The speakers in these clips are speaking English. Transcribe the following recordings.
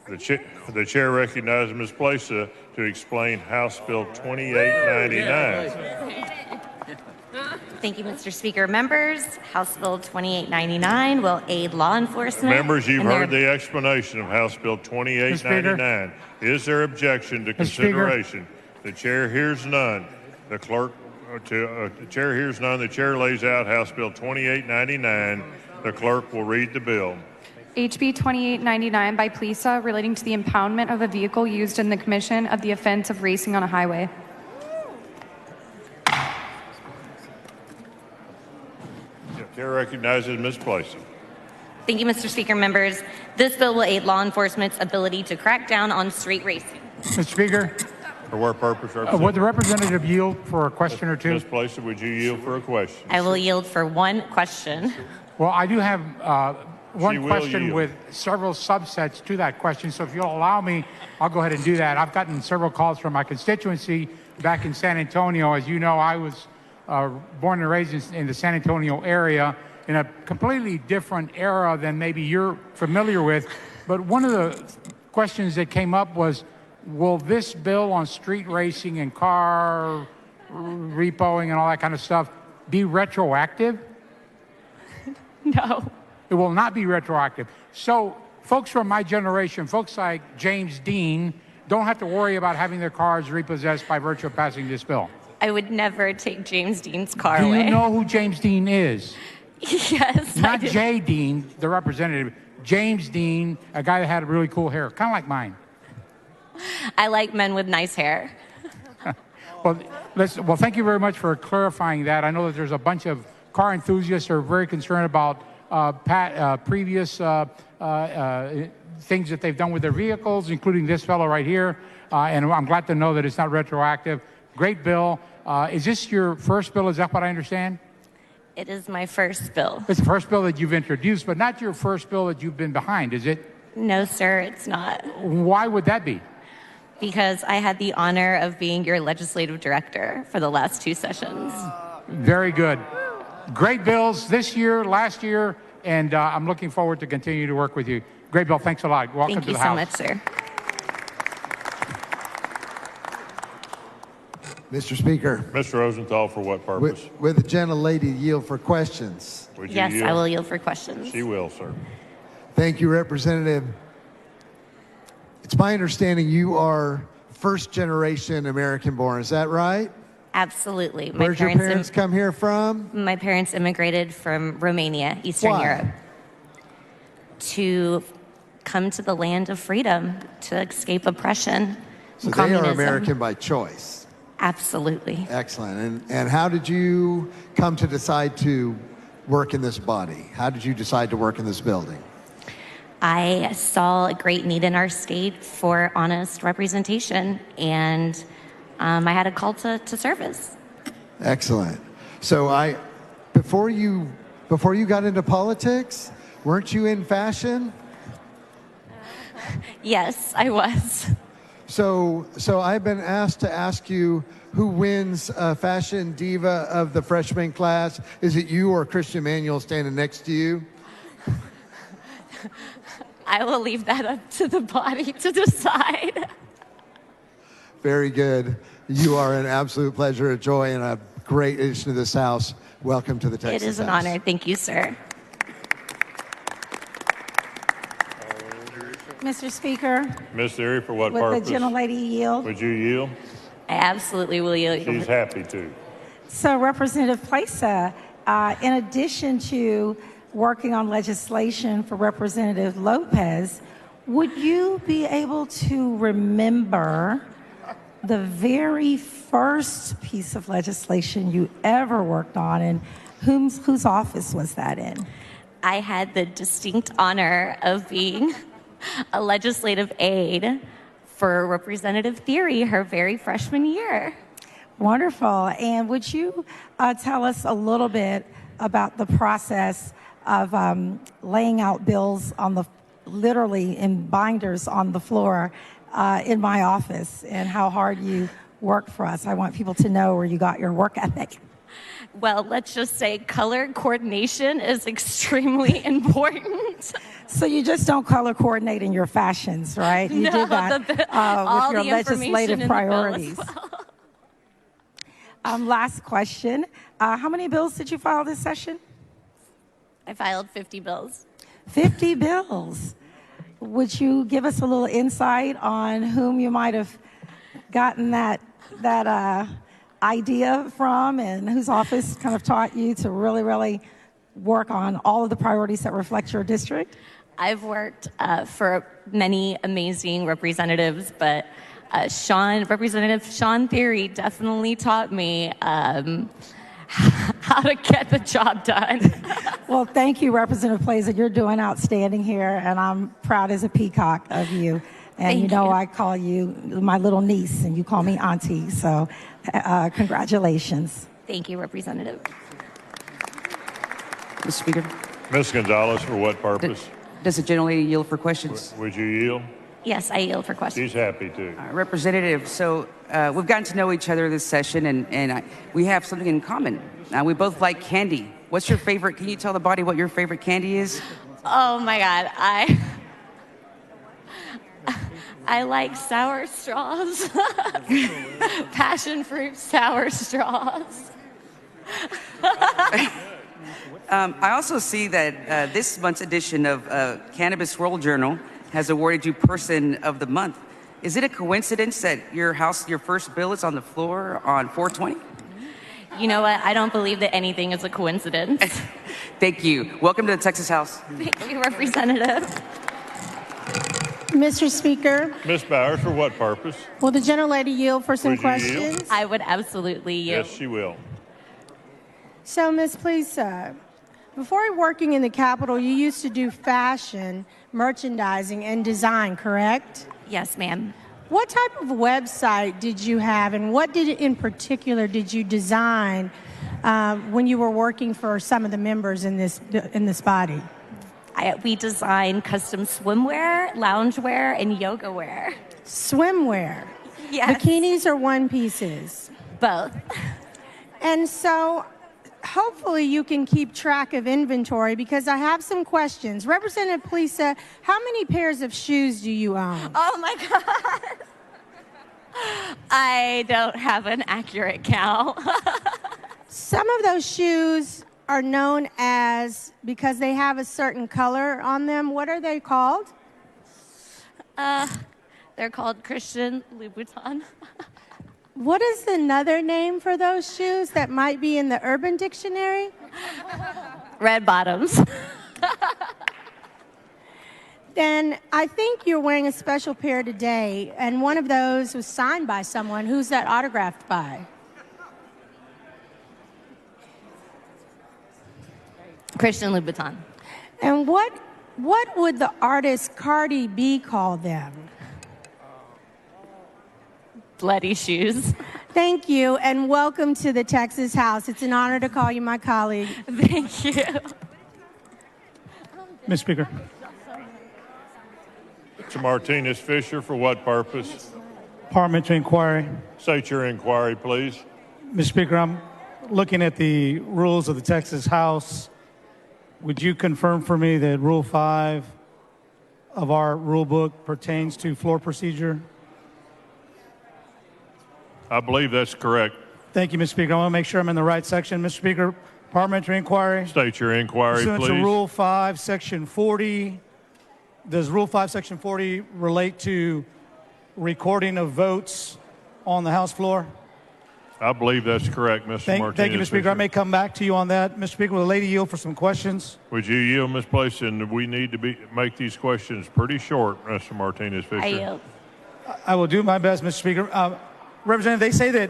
The chair recognizes Ms. Plesa to explain House Bill 2899. Thank you, Mr. Speaker. Members, House Bill 2899 will aid law enforcement. Members, you've heard the explanation of House Bill 2899. Is there objection to consideration? The chair hears none. The chair hears none. The chair lays out House Bill 2899. The clerk will read the bill. HB 2899 by Plesa, relating to the impoundment of a vehicle used in the commission of the offense of racing on a highway. The chair recognizes Ms. Plesa. Thank you, Mr. Speaker. Members, this bill will aid law enforcement's ability to crack down on street racing. Mr. Speaker. For what purpose, Representative? Would the representative yield for a question or two? Ms. Plesa, would you yield for a question? I will yield for one question. Well, I do have one question with several subsets to that question, so if you'll allow me, I'll go ahead and do that. I've gotten several calls from my constituency back in San Antonio. As you know, I was born and raised in the San Antonio area in a completely different era than maybe you're familiar with. But one of the questions that came up was, will this bill on street racing and car repoing and all that kind of stuff be retroactive? No. It will not be retroactive. So folks from my generation, folks like James Dean, don't have to worry about having their cars repossessed by virtue of passing this bill. I would never take James Dean's car Do away. you know who James Dean is? Yes, Not Jay Dean, the representative. James Dean, a guy that had really cool hair, kind of like mine. I like men with nice hair. Well, thank you very much for clarifying that. I know that there's a bunch of car enthusiasts who are very concerned about previous things that they've done with their vehicles, including this fellow right here. And I'm glad to know that it's not retroactive. Great bill. Is this your first bill? Is that what I understand? It is my first bill. It's the first bill that you've introduced, but not your first bill that you've been behind, is it? No, sir, it's not. Why would that be? Because I had the honor of being your legislative director for the last 2 sessions. Very good. Great bills this year, last year, and I'm looking forward to continue to work with you. Great bill. Thanks a lot. Welcome to the House. Thank you so much, sir. Mr. Speaker. Mr. Rosenthal, for what purpose? With the gentlelady yield for questions. Yes, I will yield for questions. She will, sir. Thank you, Representative. It's my understanding you are first-generation American-born. Is that right? Absolutely. Where'd your parents come here from? My parents immigrated from Romania, Eastern Europe, to come to the land of freedom, to escape oppression and communism. They are American by choice. Absolutely. Excellent. And how did you come to decide to work in this body? How did you decide to work in this building? I saw a great need in our state for honest representation, and I had a call to service. Excellent. So before you got into politics, weren't you in fashion? Yes, I was. So I've been asked to ask you who wins Fashion Diva of the freshman class. Is it you or Christian Manuel standing next to you? I will leave that up to the body to decide. Very good. You are an absolute pleasure, a joy, and a great addition to this House. Welcome to the Texas House. It is an honor. Thank you, sir. Mr. Speaker. Ms. Theory, for what purpose? Would the gentlelady yield? Would you yield? I absolutely will yield. She's happy to. So, Representative Plesa, in addition to working on legislation for Representative Lopez, would you be able to remember the very first piece of legislation you ever worked on, and whose office was that in? I had the distinct honor of being a legislative aide for Representative Theory her very freshman year. Wonderful. And would you tell us a little bit about the process of laying out bills literally in binders on the floor in my office, and how hard you work for us? I want people to know where you got your work ethic. Well, let's just say color coordination is extremely important. So you just don't color coordinate in your fashions, right? You No, did that all with your the information legislative in the bill as priorities. well. Last question. How many bills did you file this session? I filed 50 bills. 50 bills. Would you give us a little insight on whom you might have gotten that idea from and whose office kind of taught you to really work on all of the priorities that reflect your district? I've worked for many amazing representatives, but Representative Sean Theory definitely taught me how to get the job done. Well, thank you, Representative Plesa. You're doing outstanding here, and I'm proud as a peacock of you. And Thank you. I call you my little niece, and you call me auntie. So congratulations. Thank you, Representative. Mr. Speaker, Ms. Gonzalez, for what purpose? does the gentlelady yield for questions? Would you yield? Yes, I yield for questions. She's happy to. Representative, so we've gotten to know each other this session, and we have something in common. We both like candy. What's your favorite? Can you tell the body what your favorite candy is? Oh my God, I like sour straws. Passion fruit sour straws. I also see that this month's edition of Cannabis World Journal has awarded you Person of the Month. Is it a coincidence that your first bill is on the floor on 420? You know what? I don't believe that anything is a coincidence. Thank you. Welcome to the Texas House. Thank you, Representative. Mr. Speaker, Ms. Bowers, for what purpose? will the gentlelady yield for some Would you yield? questions? I would absolutely yield. Yes, she will. So, Ms. Plesa, before working in the Capitol, you used to do fashion, merchandising, and design, correct? Yes, ma'am. What type of website did you have, and what in particular did you design when you were working for some of the members in this body? We design custom swimwear, loungewear, and yoga wear. Swimwear. Yes. Bikinis or one pieces? Both. And so hopefully you can keep track of inventory because I have some questions. Representative Plesa, how many pairs of shoes do you own? Oh my God. I don't have an accurate count. Some of those shoes are known as, because they have a certain color on them, what are they called? They're called Christian Louboutin. What is another name for those shoes that might be in the Urban Dictionary? Red bottoms. Then I think you're wearing a special pair today, and one of those was signed by someone. Who's that autographed by? Christian Louboutin. And what would the artist Cardi B call them? Bloody shoes. Thank you, and welcome to the Texas House. It's an honor to call you my colleague. Thank you. Mr. Speaker. Mr. Martinez Fisher, for what purpose? Parliamentary inquiry. State your inquiry, please. Mr. Speaker, I'm looking at the rules of the Texas House. Would you confirm for me that Rule 5 of our rule book pertains to floor procedure? I believe that's correct. Thank you, Mr. Speaker. I want to make sure I'm in the right section. Mr. Speaker, parliamentary inquiry. State your inquiry, Pursuant please. to Rule 5, Section 40, does Rule 5, Section 40 relate to recording of votes on the House floor? I believe that's correct, Mr. Martinez. Thank you, Mr. Speaker. I Fisher. may come back to you on that. Mr. Speaker, will the lady yield for some questions? Would you yield, Ms. Place? And we need to make these questions pretty short, Mr. Martinez Fisher. I yield. I will do my best, Mr. Speaker. Representative, they say that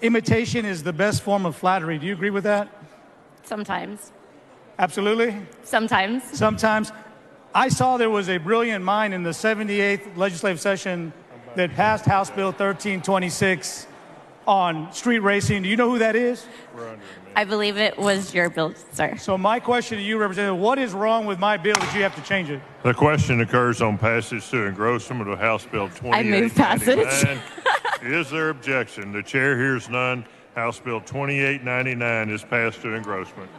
imitation is the best form of flattery. Do you agree with that? Sometimes. Absolutely? Sometimes. Sometimes. I saw there was a brilliant mind in the 78th legislative session that passed House Bill 1326 on street racing. Do you know who that is? I believe it was your bill, sir. So my question to you, Representative, what is wrong with my bill that you have to change it? The question occurs on passage to engrossment of House Bill 2899. I move passage. Is there objection? The chair hears none. House Bill 2899 is passed to engrossment.